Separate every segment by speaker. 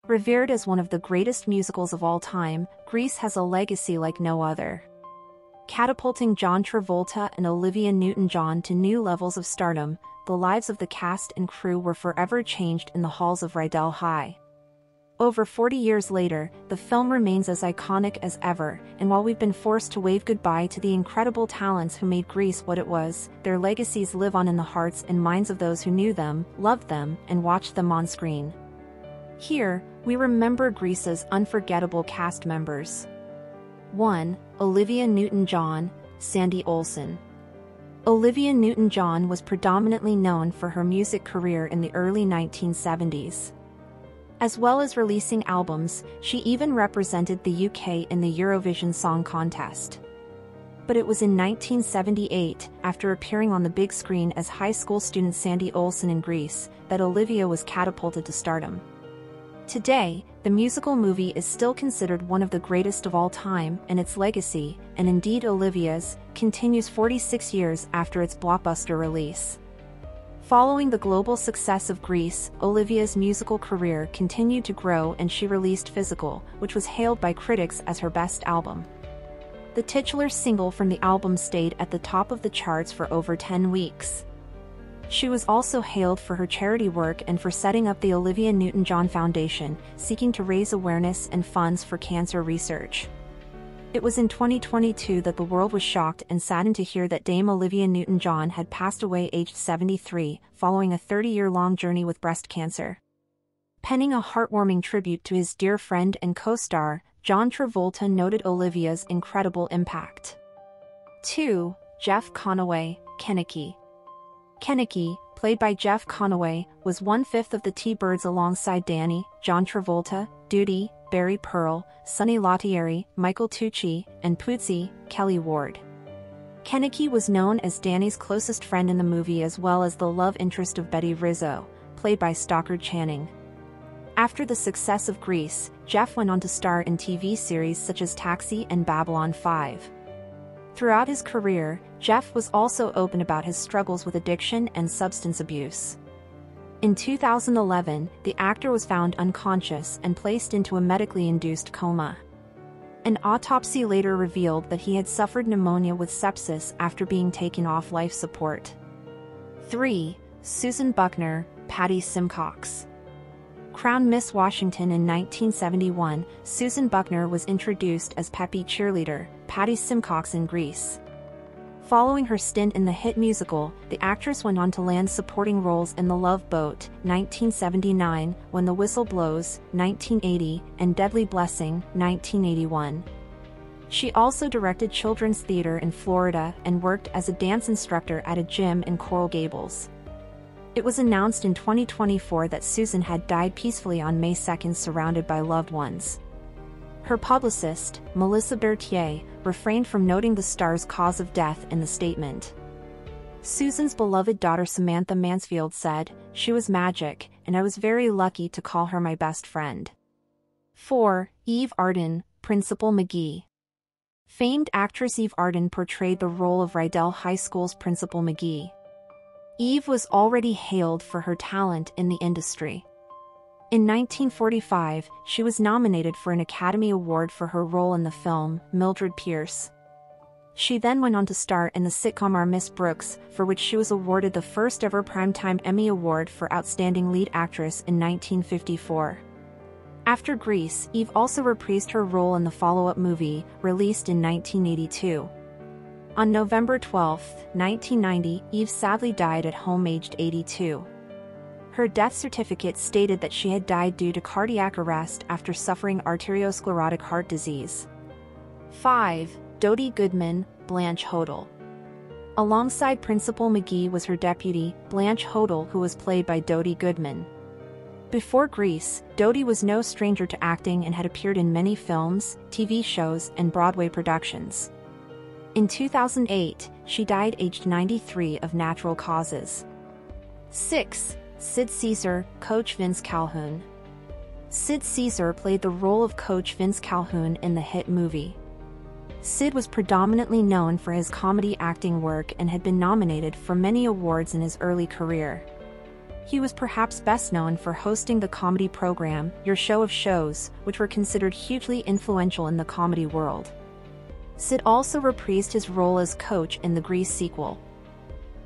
Speaker 1: Revered as one of the greatest musicals of all time, Grease has a legacy like no other. Catapulting John Travolta and Olivia Newton-John to new levels of stardom, the lives of the cast and crew were forever changed in the halls of Rydell High. Over 40 years later, the film remains as iconic as ever, and while we've been forced to wave goodbye to the incredible talents who made Grease what it was, their legacies live on in the hearts and minds of those who knew them, loved them, and watched them on screen. Here, we remember Grease's unforgettable cast members. 1. Olivia Newton-John, Sandy Olsson. Olivia Newton-John was predominantly known for her music career in the early 1970s. As well as releasing albums, she even represented the UK in the Eurovision Song Contest. But it was in 1978, after appearing on the big screen as high school student Sandy Olsson in Grease, that Olivia was catapulted to stardom. Today, the musical movie is still considered one of the greatest of all time, and its legacy, and indeed Olivia's, continues 46 years after its blockbuster release. Following the global success of Grease, Olivia's musical career continued to grow and she released Physical, which was hailed by critics as her best album. The titular single from the album stayed at the top of the charts for over 10 weeks. She was also hailed for her charity work and for setting up the Olivia Newton-John Foundation, seeking to raise awareness and funds for cancer research. It was in 2022 that the world was shocked and saddened to hear that Dame Olivia Newton-John had passed away aged 73, following a 30-year-long journey with breast cancer. Penning a heartwarming tribute to his dear friend and co-star, John Travolta noted Olivia's incredible impact. 2. Jeff Conaway, Kenickie. Kenickie, played by Jeff Conaway, was one-fifth of the T-Birds alongside Danny, John Travolta, Duty, Barry Pearl, Sonny Lottieri, Michael Tucci, and Pootsie, Kelly Ward. Kenickie was known as Danny's closest friend in the movie as well as the love interest of Betty Rizzo, played by Stockard Channing. After the success of Grease, Jeff went on to star in TV series such as Taxi and Babylon 5. Throughout his career, Jeff was also open about his struggles with addiction and substance abuse. In 2011, the actor was found unconscious and placed into a medically induced coma. An autopsy later revealed that he had suffered pneumonia with sepsis after being taken off life support. 3. Susan Buckner, Patty Simcox. Crowned Miss Washington in 1971, Susan Buckner was introduced as peppy cheerleader, Patty Simcox in Grease. Following her stint in the hit musical, the actress went on to land supporting roles in The Love Boat, 1979, When the Whistle Blows, 1980, and Deadly Blessing, 1981. She also directed children's theater in Florida and worked as a dance instructor at a gym in Coral Gables. It was announced in 2024 that Susan had died peacefully on May 2 surrounded by loved ones. Her publicist, Melissa Berthier, refrained from noting the star's cause of death in the statement. Susan's beloved daughter Samantha Mansfield said, "She was magic, and I was very lucky to call her my best friend." 4. Eve Arden, Principal McGee. Famed actress Eve Arden portrayed the role of Rydell High School's Principal McGee. Eve was already hailed for her talent in the industry. In 1945, she was nominated for an Academy Award for her role in the film, Mildred Pierce. She then went on to star in the sitcom Our Miss Brooks, for which she was awarded the first-ever Primetime Emmy Award for Outstanding Lead Actress in 1954. After Grease, Eve also reprised her role in the follow-up movie, released in 1982. On November 12, 1990, Eve sadly died at home aged 82. Her death certificate stated that she had died due to cardiac arrest after suffering arteriosclerotic heart disease. 5. Dodie Goodman, Blanche Hodel. Alongside Principal McGee was her deputy, Blanche Hodel, who was played by Dodie Goodman. Before Grease, Dodie was no stranger to acting and had appeared in many films, TV shows, and Broadway productions. In 2008, she died aged 93 of natural causes. 6. Sid Caesar, Coach Vince Calhoun. Sid Caesar played the role of Coach Vince Calhoun in the hit movie. Sid was predominantly known for his comedy acting work and had been nominated for many awards in his early career. He was perhaps best known for hosting the comedy program Your Show of Shows, which were considered hugely influential in the comedy world. Sid also reprised his role as Coach in the Grease sequel.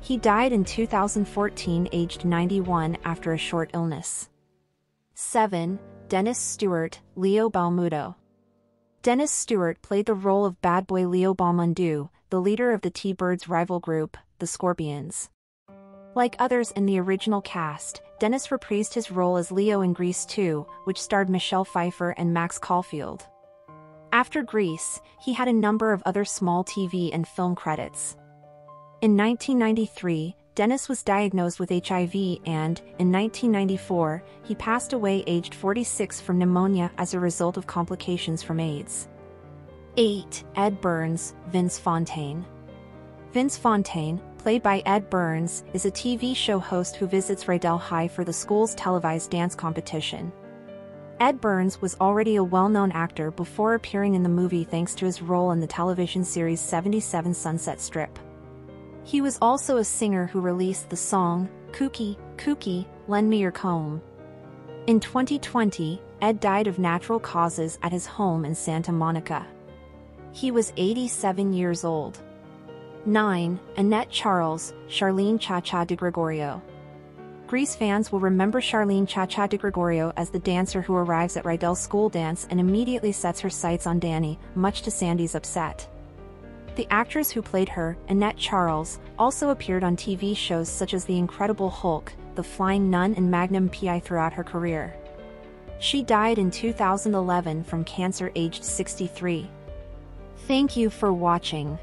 Speaker 1: He died in 2014 aged 91 after a short illness. 7. Dennis Stewart, Leo Balmudo. Dennis Stewart played the role of bad boy Leo Balmundo, the leader of the T-Birds' rival group, the Scorpions. Like others in the original cast, Dennis reprised his role as Leo in Grease 2, which starred Michelle Pfeiffer and Max Caulfield. After Grease, he had a number of other small TV and film credits. In 1993, Dennis was diagnosed with HIV and, in 1994, he passed away aged 46 from pneumonia as a result of complications from AIDS. 8. Ed Burns, Vince Fontaine. Vince Fontaine, played by Ed Burns, is a TV show host who visits Rydell High for the school's televised dance competition. Ed Burns was already a well-known actor before appearing in the movie thanks to his role in the television series 77 Sunset Strip. He was also a singer who released the song, Kooky, Kooky, Lend Me Your Comb. In 2020, Ed died of natural causes at his home in Santa Monica. He was 87 years old. 9. Annette Charles, Charlene Cha-Cha de Gregorio. Grease fans will remember Charlene Cha-Cha de Gregorio as the dancer who arrives at Rydell's school dance and immediately sets her sights on Danny, much to Sandy's upset. The actress who played her, Annette Charles, also appeared on TV shows such as The Incredible Hulk, The Flying Nun and Magnum P.I. throughout her career. She died in 2011 from cancer aged 63. Thank you for watching.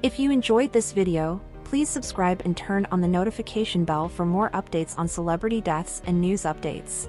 Speaker 1: If you enjoyed this video, please subscribe and turn on the notification bell for more updates on celebrity deaths and news updates.